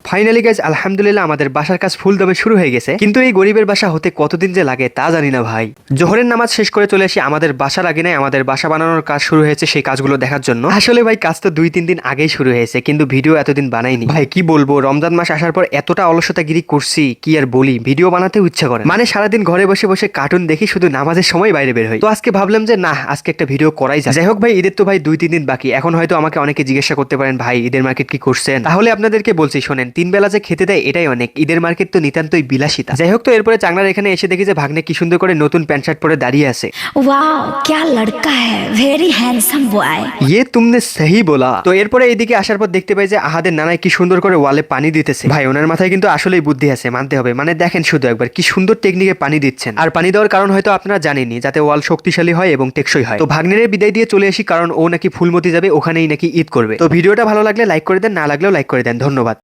Finally guys আলহামদুলিল্লাহ আমাদের বাসার কাজ ফুল দমে শুরু হয়ে গেছে, কিন্তু এই গরিবের বাসা হতে কতদিন যে লাগে তা জানি না ভাই। জোহরের নামাজ শেষ করে চলে আসি আমাদের বাসা লাগে নাই, আমাদের বাসা বানানোর কাজ শুরু হয়েছে সেই কাজগুলো দেখার জন্য। আসলে ভাই কাজ তো 2-3 দিন আগেই শুরু হয়েছে, কিন্তু ভিডিও এতদিন বানাইনি ভাই। কি বলবো, রমজান মাস আসার পর এতটা অলসতাগিরি করছি কি আর বলি, ভিডিও বানাতেও ইচ্ছা করে মানে সারাদিন ঘরে বসে বসে কার্টুন দেখি, শুধু নামাজের সময় বাইরে বের হই। তো আজকে ভাবলাম যে না, আজকে একটা ভিডিও করাই যায়। যাই হোক ভাই, ঈদের তো ভাই 2-3 দিন বাকি। এখন হয়তো আমাকে অনেকে জিজ্ঞাসা করতে পারেন ভাই ঈদের মার্কেট কি করছেন, তাহলে আপনাদেরকে বলছি শোনেন, 3 বেলা যে খেতে দেয় এটাই অনেক, ঈদের মার্কেট তো নিতান্তই বিলাসিতা। যাই হোক, তো এরপরে চাংলার এখানে এসে দেখি যে ভাগ্নে কি সুন্দর করে নতুন প্যান্ট শার্ট পরে দাঁড়িয়ে আছে। वाओ क्या लड़का है, वेरी हैंडसम बॉय। ইয়ে তুমনে সহি বলা। তো এরপরে এইদিকে আসার পর দেখতে পাই যে আহাদের নানাই কি সুন্দর করে ওয়ালে পানি দিতেছে। ভাই ওনার মাথায় কিন্তু আসলেই বুদ্ধি আছে, মানতে হবে। মানে দেখেন শুধু একবার কি সুন্দর টেকনিকে পানি দিচ্ছেন। আর পানি দেওয়ার কারণ হয়তো আপনারা জানেনই, যাতে ওয়াল শক্তিশালী হয় এবং টেকসই হয়। তো ভাগ্নের বিদায় দিয়ে চলে আসি, কারণ ও নাকি ফুলমতি যাবে, ওখানেই নাকি ঈদ করবে। তো ভিডিওটা ভালো লাগলে লাইক করে দেন, না লাগলেও লাইক করে দেন। ধন্যবাদ।